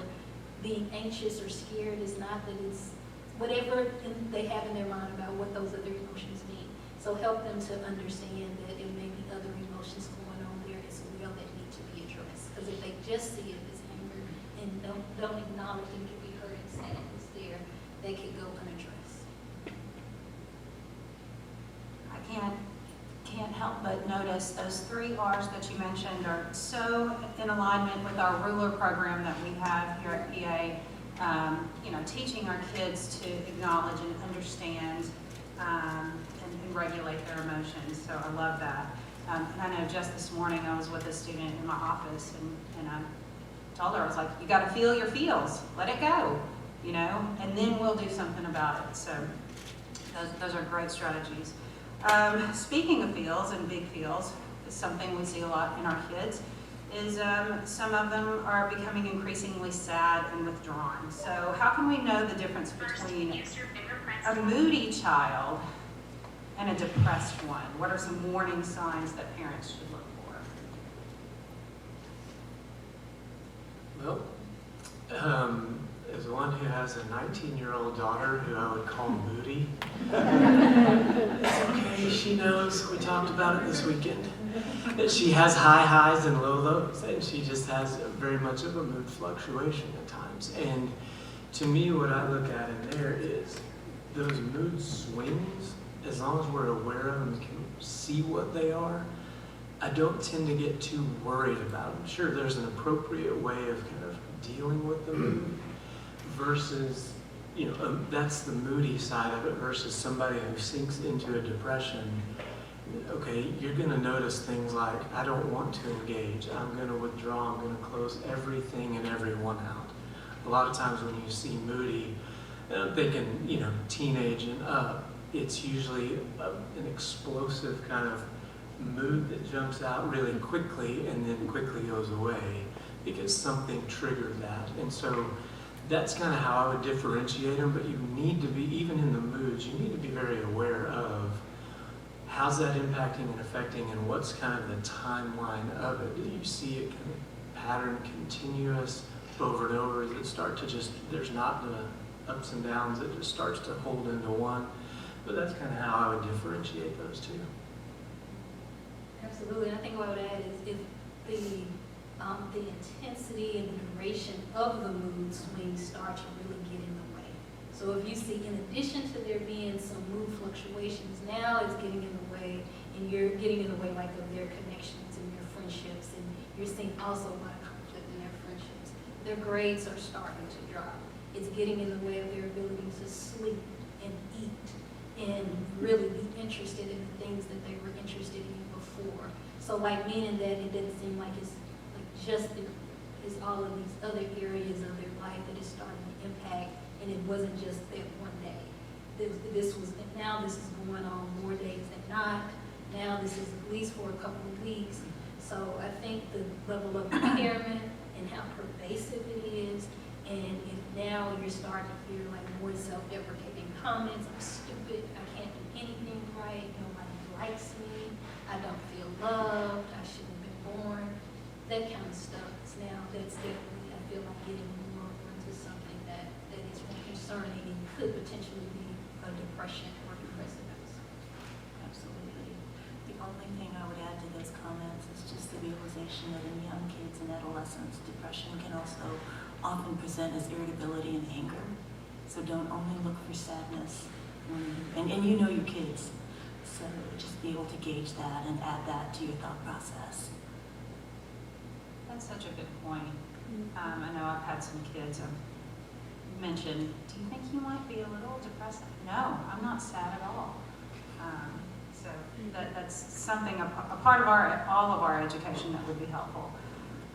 [SPEAKER 3] being anxious or scared is not, that it's whatever they have in their mind about what those other emotions mean. So help them to understand that it may be other emotions going on there as well that need to be addressed. Because if they just see it as anger and don't acknowledge and can be hurt and sadness there, they could go unaddressed.
[SPEAKER 1] I can't help but notice those 3 R's that you mentioned are so in alignment with our ruler program that we have here at PA. Teaching our kids to acknowledge and understand and regulate their emotions. So I love that. And I know just this morning I was with a student in my office, and I told her, I was like, you got to feel your feels. Let it go, and then we'll do something about it. So those are great strategies. Speaking of feels and big feels, is something we see a lot in our kids, is some of them are becoming increasingly sad and withdrawn. So how can we know the difference between a moody child and a depressed one? What are some warning signs that parents should look for?
[SPEAKER 4] Well, as one who has a 19-year-old daughter who I would call moody, it's okay, she knows, we talked about it this weekend, that she has high highs and low lows, and she just has very much of a mood fluctuation at times. And to me, what I look at in there is those mood swings, as long as we're aware of them and can see what they are, I don't tend to get too worried about them. Sure, there's an appropriate way of kind of dealing with the mood versus that's the moody side of it versus somebody who sinks into a depression. Okay, you're going to notice things like, I don't want to engage, I'm going to withdraw, I'm going to close everything and everyone out. A lot of times when you see moody, I'm thinking, teenage and up, it's usually an explosive kind of mood that jumps out really quickly and then quickly goes away because something triggered that. And so that's kind of how I would differentiate them, but you need to be, even in the moods, you need to be very aware of how's that impacting and affecting and what's kind of the timeline of it. Do you see it kind of pattern continuous over and over? Does it start to just, there's not the ups and downs, it just starts to hold into one? But that's kind of how I would differentiate those two.
[SPEAKER 3] Absolutely, and I think what I would add is if the intensity and the duration of the mood swings start to really get in the way. So if you see, in addition to there being some mood fluctuations, now it's getting in the way, and you're getting in the way like of their connections and your friendships, and you're seeing also a lot of conflict in their friendships. Their grades are starting to drop. It's getting in the way of their ability to sleep and eat and really be interested in the things that they were interested in before. So meaning that it doesn't seem like it's it's all of these other areas of their life that is starting to impact, and it wasn't just that one day. Now this is going on more days than not. Now this is at least for a couple of weeks. So I think the level of impairment and how pervasive it is, and if now you're starting to hear like more self-deprecating comments, I'm stupid, I can't do anything right, nobody likes me, I don't feel loved, I shouldn't have been born. That kind of stuff is now, that's definitely, I feel like, getting more into something that is more concerning and could potentially be a depression or depressive episode.
[SPEAKER 2] Absolutely. The only thing I would add to those comments is just the realization that in young kids and adolescents, depression can also often present as irritability and anger. So don't only look for sadness, and you know your kids, so just be able to gauge that and add that to your thought process.
[SPEAKER 1] That's such a good point. I know I've had some kids mention, do you think you might be a little depressed? No, I'm not sad at all. So that's something, a part of all of our education that would be helpful.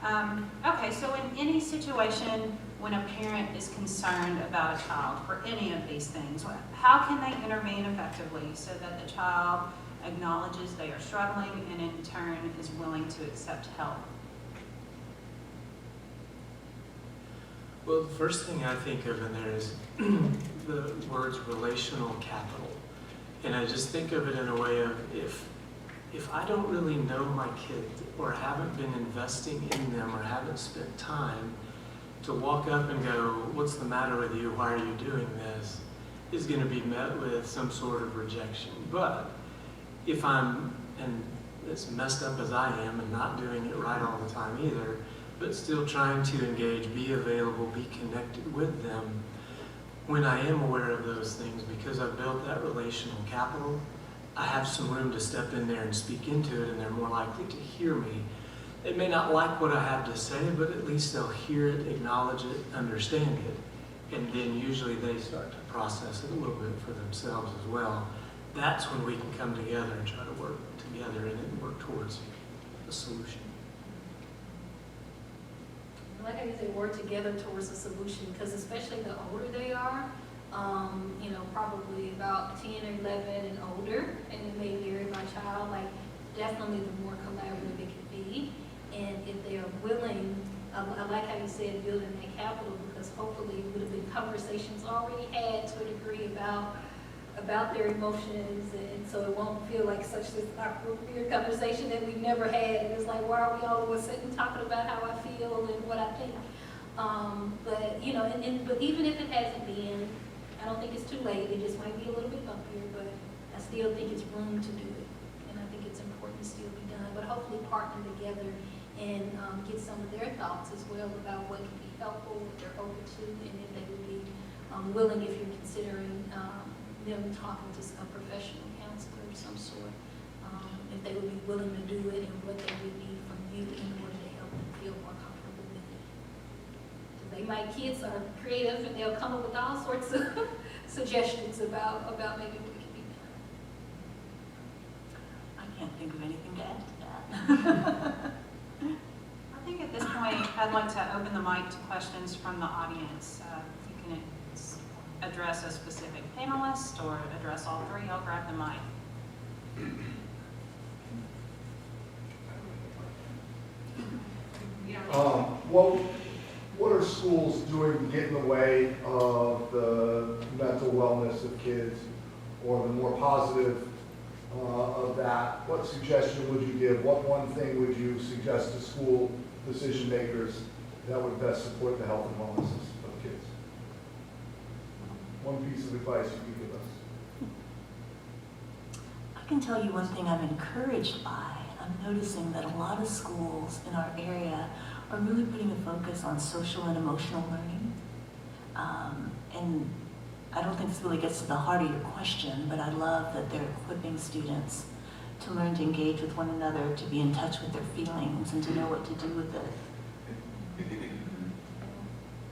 [SPEAKER 1] Okay, so in any situation when a parent is concerned about a child for any of these things, how can they intervene effectively so that the child acknowledges they are struggling and in turn is willing to accept help?
[SPEAKER 4] Well, the first thing I think of in there is the words relational capital. And I just think of it in a way of if I don't really know my kid or haven't been investing in them or haven't spent time to walk up and go, what's the matter with you? Why are you doing this? Is going to be met with some sort of rejection. But if I'm, and as messed up as I am and not doing it right all the time either, but still trying to engage, be available, be connected with them, when I am aware of those things, because I've built that relational capital, I have some room to step in there and speak into it, and they're more likely to hear me. They may not like what I have to say, but at least they'll hear it, acknowledge it, understand it, and then usually they start to process it a little bit for themselves as well. That's when we can come together and try to work together and work towards a solution.
[SPEAKER 3] I like how you say work together towards a solution, because especially the older they are, probably about 10 or 11 and older, and it may vary by child, like definitely the more collaborative it can be. And if they are willing, I like how you said building that capital, because hopefully it would have been conversations already had to a degree about their emotions, and so it won't feel like such this awkward, weird conversation that we've never had, and it's like, why are we all sitting talking about how I feel and what I think? But even if it hasn't been, I don't think it's too late. It just might be a little bit bumpier, but I still think it's room to do it, and I think it's important to still be done. But hopefully partner together and get some of their thoughts as well about what can be helpful, what they're open to, and if they would be willing, if you're considering them talking to a professional counselor of some sort, if they would be willing to do it and what they would need from you in order to help them feel more comfortable with it. Because they My kids are creative and they'll come up with all sorts of suggestions about maybe what can be done.
[SPEAKER 2] I can't think of anything to add to that.
[SPEAKER 1] I think at this point, I'd like to open the mic to questions from the audience. You can address a specific panelist or address all three. I'll grab the mic.
[SPEAKER 5] What are schools doing to get in the way of the mental wellness of kids, or the more positive of that? What suggestion would you give? What one thing would you suggest to school decision makers that would best support the health and wellness of kids? One piece of advice you could give us.
[SPEAKER 2] I can tell you one thing I'm encouraged by. I'm noticing that a lot of schools in our area are really putting a focus on social and emotional learning. And I don't think this really gets to the heart of your question, but I love that they're equipping students to learn to engage with one another, to be in touch with their feelings, and to know what to do with it.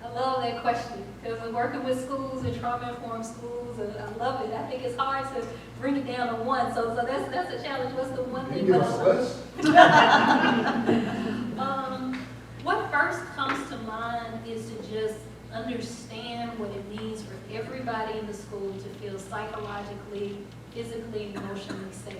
[SPEAKER 3] I love that question because I'm working with schools and trauma-informed schools, and I love it. I think it's hard to bring it down to one, so that's a challenge. What's the one
[SPEAKER 5] Can
[SPEAKER 3] thing?
[SPEAKER 5] you give us a list?
[SPEAKER 3] What first comes to mind is to just understand what it means for everybody in the school to feel psychologically, physically, and emotionally safe.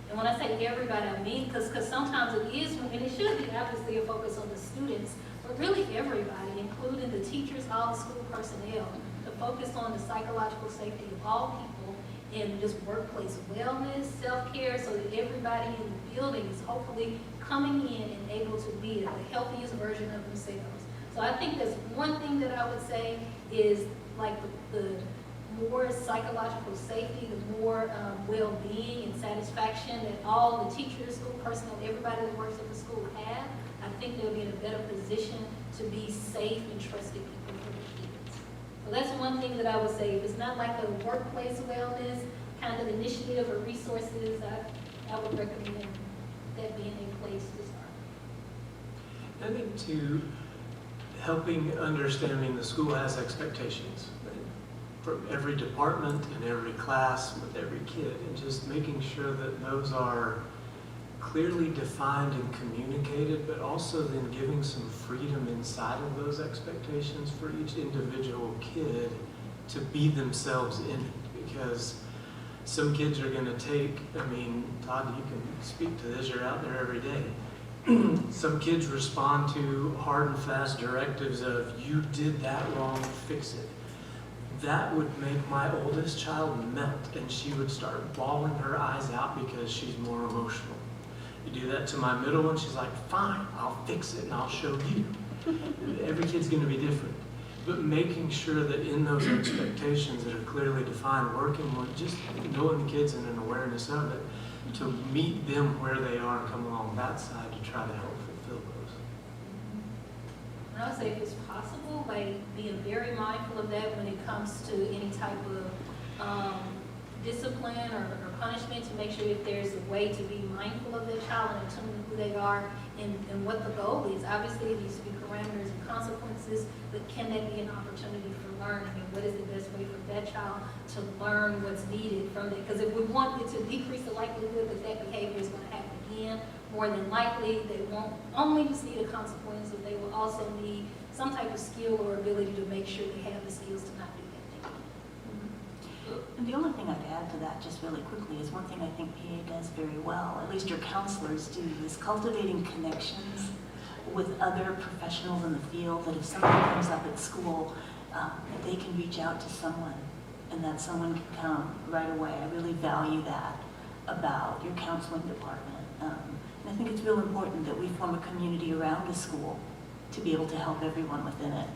[SPEAKER 3] And when I say everybody, I mean because sometimes it is, and it should be obviously a focus on the students, but really everybody, including the teachers, all the school personnel, to focus on the psychological safety of all people and just workplace wellness, self-care, so that everybody in the building is hopefully coming in and able to be the healthiest version of themselves. So I think that's one thing that I would say is like the more psychological safety, the more well-being and satisfaction that all the teachers, school personnel, everybody that works at the school have, I think they'll be in a better position to be safe and trusted people for their kids. So that's one thing that I would say. If it's not like a workplace wellness kind of initiative or resources, I would recommend that being a place to start.
[SPEAKER 4] I think too, helping understanding the school has expectations, right? From every department and every class with every kid, and just making sure that those are clearly defined and communicated, but also then giving some freedom inside of those expectations for each individual kid to be themselves in it. Because some kids are going to take, I mean, Todd, you can speak to this, you're out there every day. Some kids respond to hard and fast directives of, you did that wrong, fix it. That would make my oldest child melt, and she would start bawling her eyes out because she's more emotional. You do that to my middle one, she's like, fine, I'll fix it and I'll show you. Every kid's going to be different. But making sure that in those expectations that are clearly defined, working with just knowing the kids and an awareness of it, to meet them where they are and come along that side to try to help fulfill those.
[SPEAKER 3] And I would say if it's possible, like being very mindful of that when it comes to any type of discipline or punishment, to make sure if there's a way to be mindful of their child and in tune with who they are and what the goal is. Obviously, it needs to be parameters and consequences, but can that be an opportunity for learning? And what is the best way for that child to learn what's needed from that? Because if we want it to decrease the likelihood that that behavior is going to happen again, more than likely they won't only just need a consequence, but they will also need some type of skill or ability to make sure they have the skills to not do that thing.
[SPEAKER 2] And the only thing I'd add to that just really quickly is one thing I think PA does very well, at least your counselors do, is cultivating connections with other professionals in the field, that if something comes up at school, that they can reach out to someone and that someone can come right away. I really value that about your counseling department. And I think it's real important that we form a community around a school to be able to help everyone within it.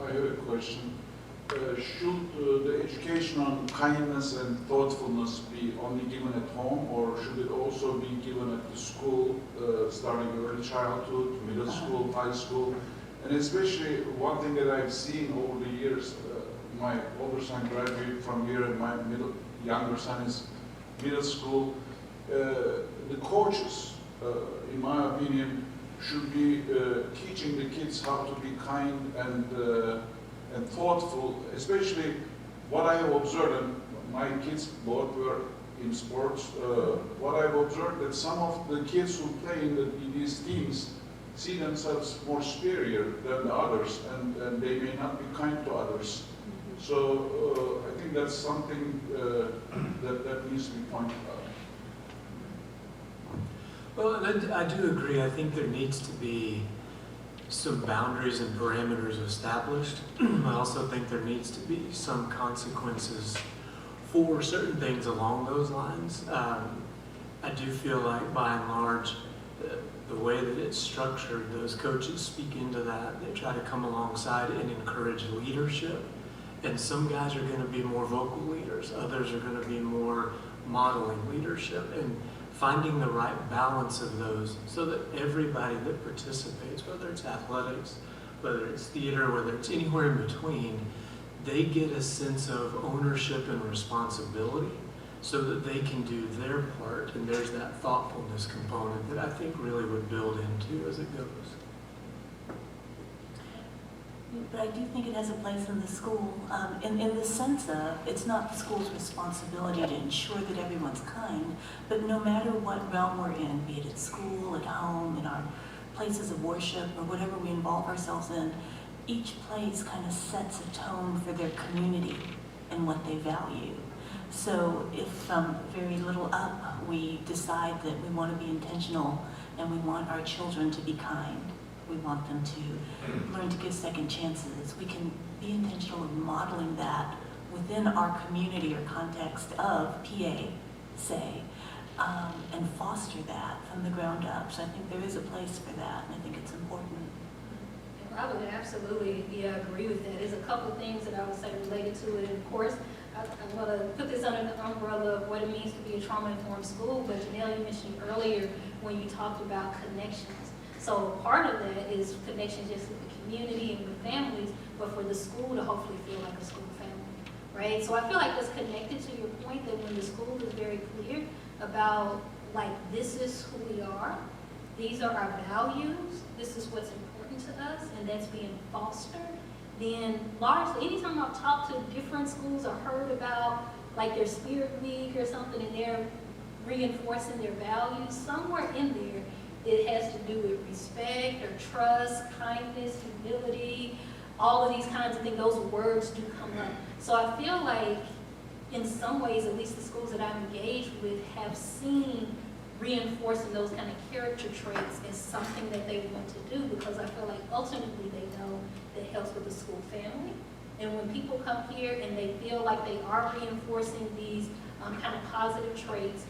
[SPEAKER 6] I have a question. Should the education on kindness and thoughtfulness be only given at home, or should it also be given at the school, starting early childhood, middle school, high school? And especially one thing that I've seen over the years, my older son graduated from here and my younger son is middle school. The coaches, in my opinion, should be teaching the kids how to be kind and thoughtful, especially what I have observed, and my kids both were in sports, what I've observed that some of the kids who play in these teams see themselves more superior than the others, and they may not be kind to others. So I think that's something that needs to be pointed out.
[SPEAKER 4] Well, and I do agree. I think there needs to be some boundaries and parameters established. I also think there needs to be some consequences for certain things along those lines. I do feel like, by and large, the way that it's structured, those coaches speak into that. They try to come alongside and encourage leadership. And some guys are going to be more vocal leaders. Others are going to be more modeling leadership. And finding the right balance of those so that everybody that participates, whether it's athletics, whether it's theater, whether it's anywhere in between, they get a sense of ownership and responsibility so that they can do their part. And there's that thoughtfulness component that I think really would build into as it goes.
[SPEAKER 2] But I do think it has a place in the school, in the sense of it's not the school's responsibility to ensure that everyone's kind, but no matter what realm we're in, be it at school, at home, in our places of worship, or whatever we involve ourselves in, each place kind of sets a tone for their community and what they value. So if from very little up we decide that we want to be intentional and we want our children to be kind, we want them to learn to give second chances, we can be intentional in modeling that within our community or context of PA, say, and foster that from the ground up. So I think there is a place for that, and I think it's important.
[SPEAKER 3] I would absolutely, agree with that. There's a couple things that I would say related to it. And of course, I want to put this under the umbrella of what it means to be a trauma-informed school, but Janelle, you mentioned earlier when you talked about connections. So part of that is connections just with the community and with families, but for the school to hopefully feel like a school family, right? So I feel like that's connected to your point that when the school is very clear about, like, this is who we are, these are our values, this is what's important to us, and that's being fostered, then largely, anytime I've talked to different schools or heard about, like, their Spirit Week or something, and they're reinforcing their values, somewhere in there, it has to do with respect or trust, kindness, humility, all of these kinds of things. Those words do come up. So I feel like in some ways, at least the schools that I'm engaged with have seen reinforcing those kind of character traits as something that they want to do, because I feel like ultimately they know that it helps with the school family. And when people come here and they feel like they are reinforcing these kind of positive traits,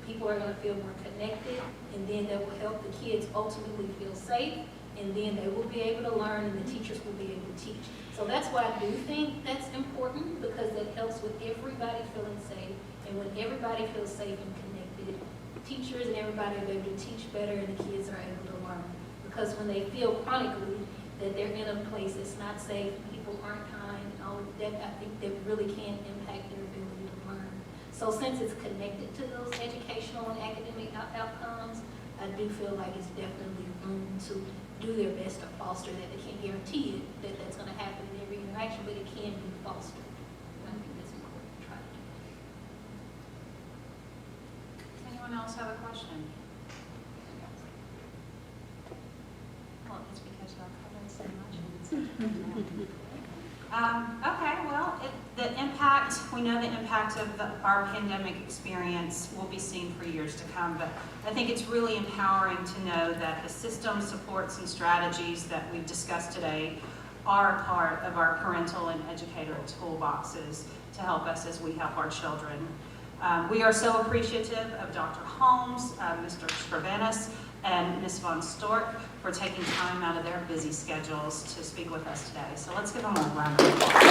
[SPEAKER 3] people are going to feel more connected, and then that will help the kids ultimately feel safe, and then they will be able to learn, and the teachers will be able to teach. So that's why I do think that's important, because that helps with everybody feeling safe, and when everybody feels safe and connected, teachers and everybody are able to teach better, and the kids are able to learn. Because when they feel chronically that they're in a place that's not safe, people aren't kind, and all of that, I think that really can impact their ability to learn. So since it's connected to those educational and academic outcomes, I do feel like it's definitely room to do their best to foster that. They can't guarantee it, that that's going to happen in every interaction, but it can be fostered. And I think that's important to try to do.
[SPEAKER 1] Does anyone else have a question? Well, it's because y'all covered so much. Okay, well, the impact, we know the impact of our pandemic experience will be seen for years to come, but I think it's really empowering to know that the system supports and strategies that we've discussed today are part of our parental and educator toolboxes to help us as we help our children. We are so appreciative of Dr. Holmes, Mr. Skrivanos, and Ms. Von Stork for taking time out of their busy schedules to speak with us today. So let's give them a round of applause.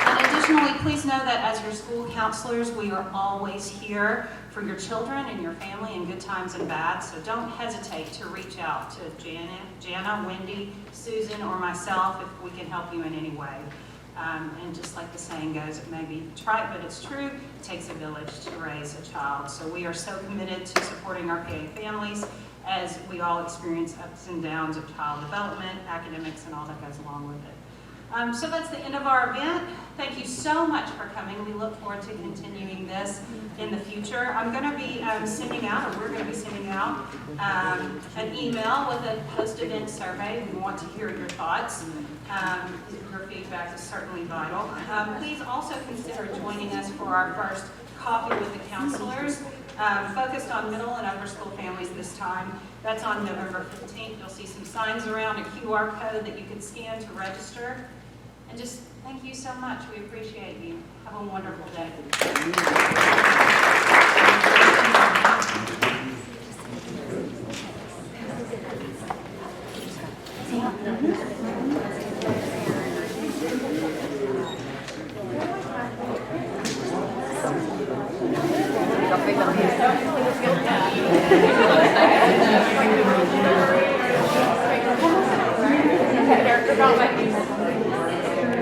[SPEAKER 1] And additionally, please know that as your school counselors, we are always here for your children and your family in good times and bad. So don't hesitate to reach out to Jana, Wendy, Susan, or myself if we can help you in any way. And just like the saying goes, it may be trite, but it's true, it takes a village to raise a child. So we are so committed to supporting our PA families as we all experience ups and downs of child development, academics, and all that goes along with it. So that's the end of our event. Thank you so much for coming. We look forward to continuing this in the future. I'm going to be sending out, or we're going to be sending out, an email with a post-event survey. We want to hear your thoughts. Your feedback is certainly vital. Please also consider joining us for our first Coffee with the Counselors, focused on middle and upper school families this time. That's on November 15th. You'll see some signs around, a QR code that you can scan to register. And just thank you so much. We appreciate you. Have a wonderful day.
[SPEAKER 3] Character about my